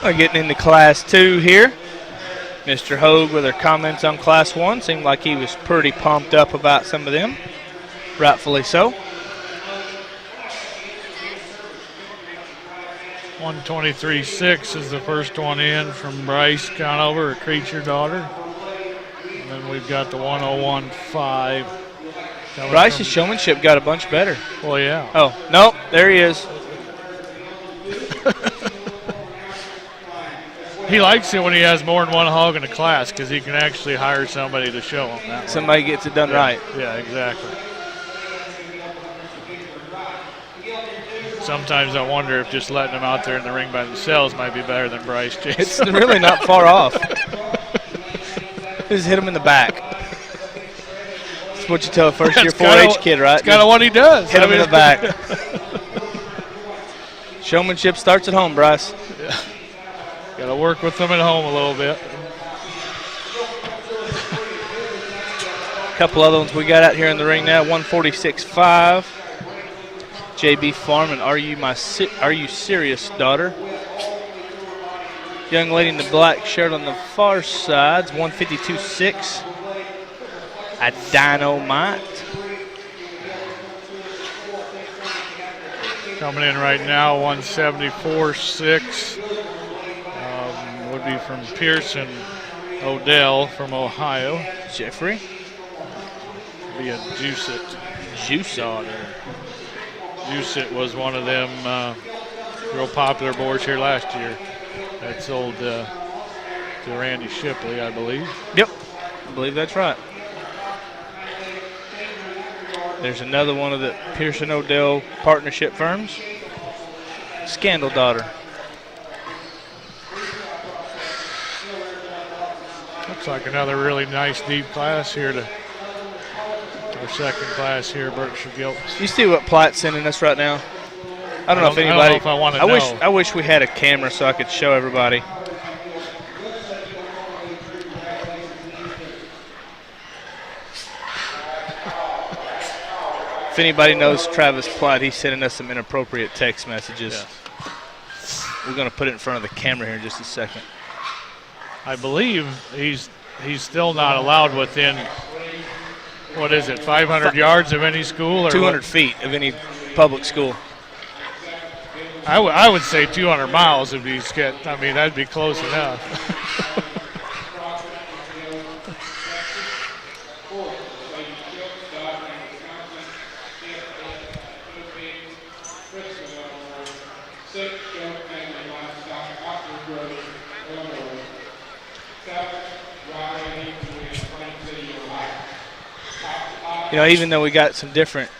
We're getting into Class 2 here. Mr. Hogue with her comments on Class 1. Seemed like he was pretty pumped up about some of them. Rightfully so. 123.6 is the first one in from Brice Conover, a Creature daughter. And then we've got the 101.5. Brice's showmanship got a bunch better. Well, yeah. Oh, nope, there he is. He likes it when he has more than one hog in a class because he can actually hire somebody to show him that. Somebody gets it done right. Yeah, exactly. Sometimes I wonder if just letting them out there in the ring by themselves might be better than Brice Jason. It's really not far off. Just hit him in the back. That's what you tell a first-year 4-H kid, right? That's kind of what he does. Hit him in the back. Showmanship starts at home, Brice. Yeah. Got to work with them at home a little bit. A couple other ones we got out here in the ring now. 146.5. JB Farm and Are You Serious, daughter. Young lady in the black shirt on the far side's 152.6. A Dynamite. Coming in right now, 174.6. Would be from Pearson Odell from Ohio. Jeffrey. Be a Juicet. Juicet. Juicet was one of them real popular boards here last year. That sold to Randy Shipley, I believe. Yep, I believe that's right. There's another one of the Pearson Odell partnership firms. Scandal daughter. Looks like another really nice deep class here to our second class here, Berkshire Gilts. You see what Platt's sending us right now? I don't know if anybody. I don't know if I want to know. I wish we had a camera so I could show everybody. If anybody knows Travis Platt, he's sending us some inappropriate text messages. Yes. We're going to put it in front of the camera here in just a second. I believe he's still not allowed within, what is it, 500 yards of any school? Or 200 feet of any public school. I would say 200 miles would be sketch. I mean, that'd be close enough. You know, even though we got some different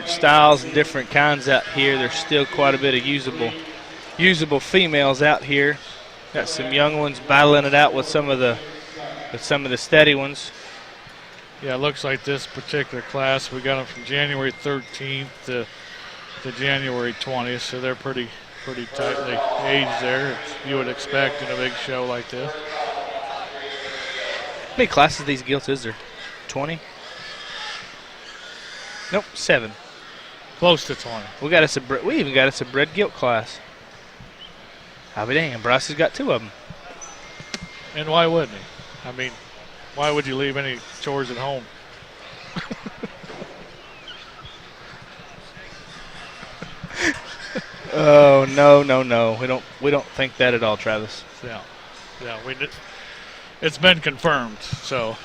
styles and different kinds out here, there's still quite a bit of usable females out here. Got some young ones battling it out with some of the steady ones. Yeah, it looks like this particular class, we got them from January 13th to January 20th, so they're pretty tightly aged there, as you would expect in a big show like this. How many classes these Gilts is there? 20? Nope, 7. Close to 20. We even got us a bred Gilt class. I'll be damned. Brice has got 2 of them. And why wouldn't he? I mean, why would you leave any chores at home? Oh no. We don't think that at all, Travis. Yeah, we did. It's been confirmed, so.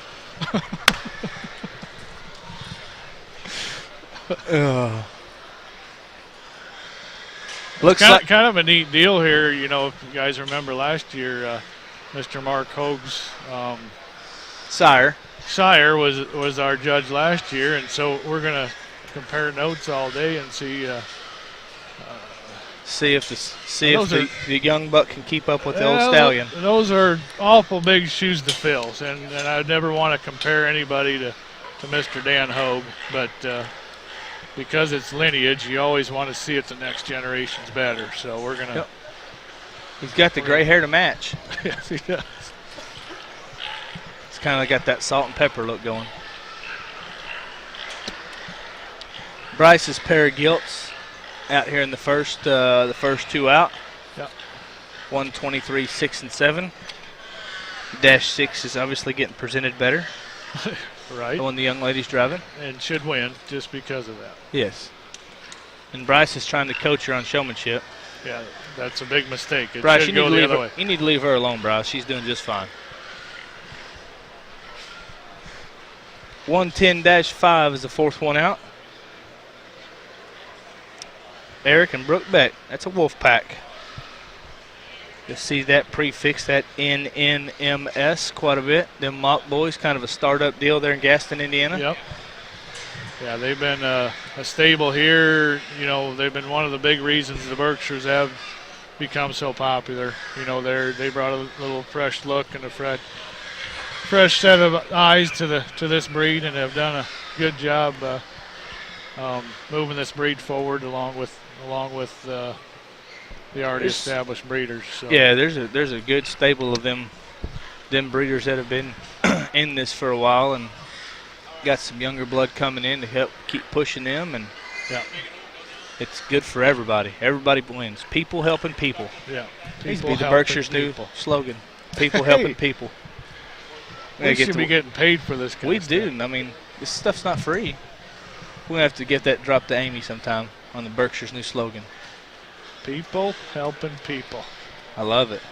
Looks kind like of a neat deal here. You know, if you guys remember last year, Mr. Mark Hogue's sire was our judge last year, and so we're gonna compare notes all day and see if the young buck can keep up with the old stallion. Those are awful big shoes to fill, and I'd never want to compare anybody to Mr. Dan Hogue, but because it's lineage, you always want to see if the next generation's better. So we're gonna. Yep. He's got the gray hair to match. Yes, he does. It's kind of got that salt and pepper look going. Brice's pair of Gilts out here in the first 2 out. Yep. 123, 6 and 7. Dash 6 is obviously getting presented better. Right. The one the young lady's driving. And should win just because of that. Yes. And Brice is trying to coach her on showmanship. Yeah, that's a big mistake. It Brice, should go the other way. You need to leave her alone, Brice. She's doing just fine. 110-5 is the fourth one out. Eric and Brooke Beck. That's a wolf pack. You'll see that prefix, that NNMS, quite a bit. Them Mock Boys, kind of a startup deal there in Gaston, Indiana. Yep. Yeah, they've been a stable here. You know, they've been one of the big reasons the Berkshires have become so popular. You know, they brought a little fresh look and a fresh set of eyes to this breed, and have done a good job moving this breed forward along with the already established breeders. So. Yeah, there's a good stable of them breeders that have been in this for a while, and got some younger blood coming in to help keep pushing them, and yeah, it's good for everybody. Everybody wins. People helping people. Yeah, Needs to be the Berkshire's new slogan. People helping people. We should be getting paid for this kind of stuff. We do. I mean, this stuff's not free. We're going to have to get that dropped to Amy sometime on the Berkshire's new slogan. People helping people. I love it.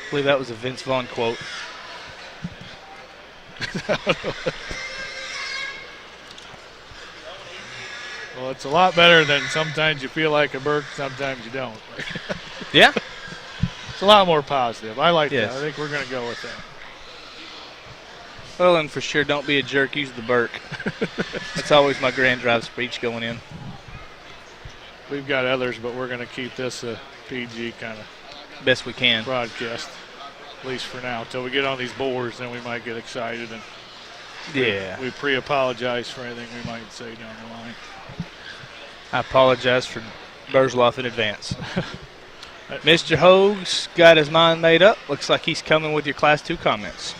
I believe that was a Vince Vaughn quote. Well, it's a lot better than sometimes you feel like a Berk, sometimes you don't. Yeah. It's a lot more positive. I like yes. that. I think we're going to go with that. Well, and for sure, don't be a jerk. Use the Berk. That's always my grand drive speech going in. We've got others, but we're going to keep this a PG kind of best we can broadcast, at least for now. Until we get on these boards, then we might get excited and we pre-apologize for anything we might say down the line. I apologize for Burzloff in advance. Mr. Hoag's got his mind made up. Looks like he's coming with your Class 2 comments.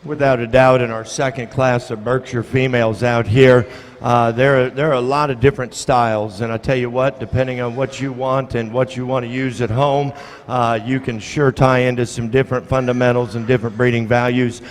Without a doubt, in our second class of Berkshire females out here, there are a lot of different styles, and I tell you what, depending on what you want and what you want to use at home, you can sure tie into some different fundamentals and different breeding values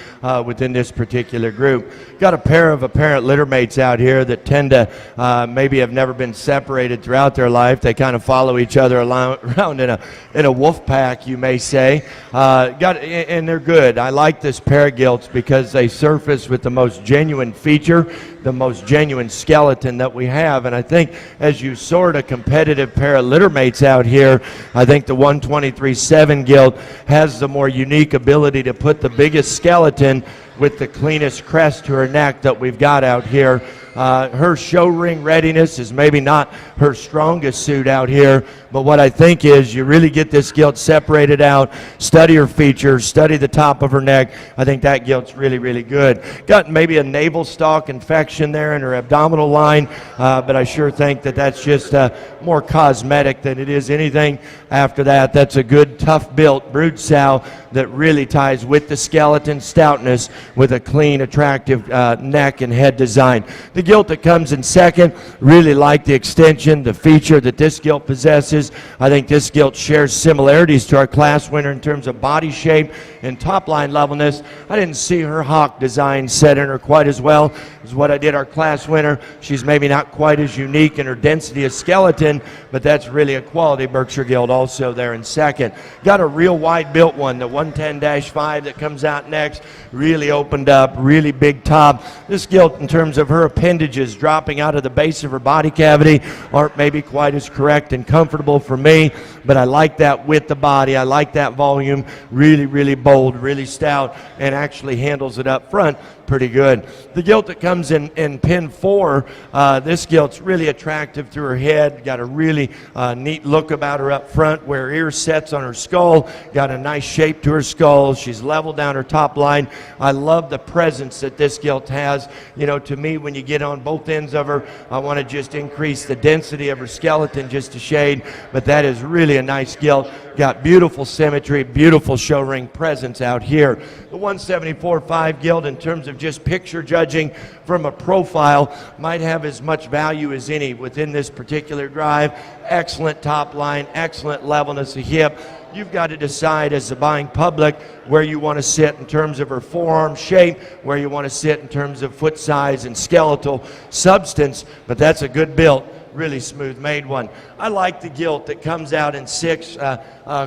within this particular group. Got a pair of apparent litter mates out here that tend to maybe have never been separated throughout their life. They kind of follow each other around in a wolf pack, you may say. And they're good. I like this pair of Gilts because they surface with the most genuine feature, the most genuine skeleton that we have. And I think as you sort a competitive pair of litter mates out here, I think the 123.7 Gilt has the more unique ability to put the biggest skeleton with the cleanest crest to her neck that we've got out here. Her show ring readiness is maybe not her strongest suit out here, but what I think is you really get this Gilt separated out, study her features, study the top of her neck. I think that Gilt's really, really good. Got maybe a navel stalk infection there in her abdominal line, but I sure think that that's just more cosmetic than it is anything after that. That's a good, tough-built brood sow that really ties with the skeleton stoutness with a clean, attractive neck and head design. The Gilt that comes in second, really like the extension, the feature that this Gilt possesses. I think this Gilt shares similarities to our class winner in terms of body shape and top line levelness. I didn't see her hawk design set in her quite as well as what I did our class winner. She's maybe not quite as unique in her density of skeleton, but that's really a quality Berkshire Gilt also there in second. Got a real wide built one, the 110-5 that comes out next, really opened up, really big top. This Gilt, in terms of her appendages dropping out of the base of her body cavity, aren't maybe quite as correct and comfortable for me, but I like that with the body. I like that volume, really, really bold, really stout, and actually handles it up front pretty good. The Gilt that comes in pin 4, this Gilt's really attractive through her head, got a really neat look about her up front where her ear sets on her skull, got a nice shape to her skull. She's leveled down her top line. I love the presence that this Gilt has. You know, to me, when you get on both ends of her, I want to just increase the density of her skeleton just a shade, but that is really a nice Gilt. got beautiful symmetry, beautiful show ring presence out here. The 174.5 Gilt, in terms of just picture judging from a profile, might have as much value as any within this particular drive. Excellent top line, excellent levelness of hip. You've got to decide as the buying public where you want to sit in terms of her forearm shape, where you want to sit in terms of foot size and skeletal substance, but that's a good built, really smooth made one. I like the Gilt that comes out in 6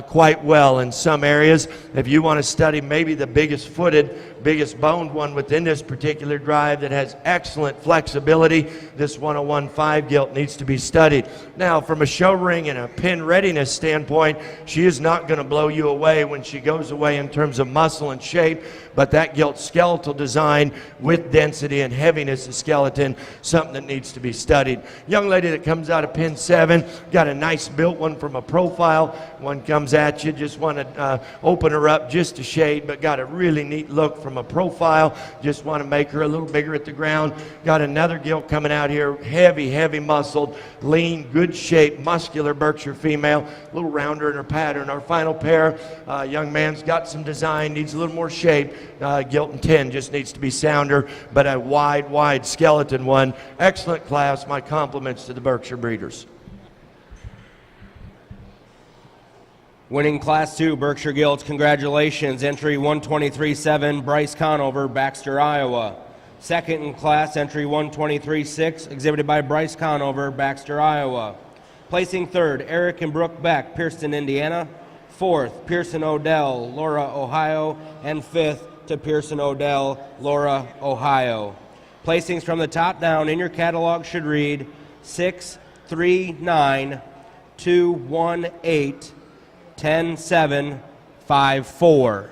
quite well in some areas. If you want to study maybe the biggest footed, biggest boned one within this particular drive that has excellent flexibility, this 101.5 Gilt needs to be studied. Now, from a show ring and a pin readiness standpoint, she is not going to blow you away when she goes away in terms of muscle and shape, but that Gilt skeletal design with density and heaviness of skeleton, something that needs to be studied. Young lady that comes out of pin 7, got a nice built one from a profile. One comes at you, just want to open her up just a shade, but got a really neat look from a profile. Just want to make her a little bigger at the ground. Got another Gilt coming out here, heavy muscled, lean, good shape, muscular Berkshire female, a little rounder in her pattern. Our final pair, young man's got some design, needs a little more shape. Gilt in 10 just needs to be sounder, but a wide skeleton one. Excellent class. My compliments to the Berkshire breeders. Winning Class 2 Berkshire Gilts, congratulations. Entry 123.7, Brice Conover, Baxter, Iowa. Second in class, entry 123.6, exhibited by Brice Conover, Baxter, Iowa. Placing third, Eric and Brooke Beck, Pearson, Indiana. Fourth, Pearson Odell, Laura, Ohio. And fifth to Pearson Odell, Laura, Ohio. Placings from the top down in your catalog should read 6, 3, 9, 2, 1, 8, 10, 7, 5, 4.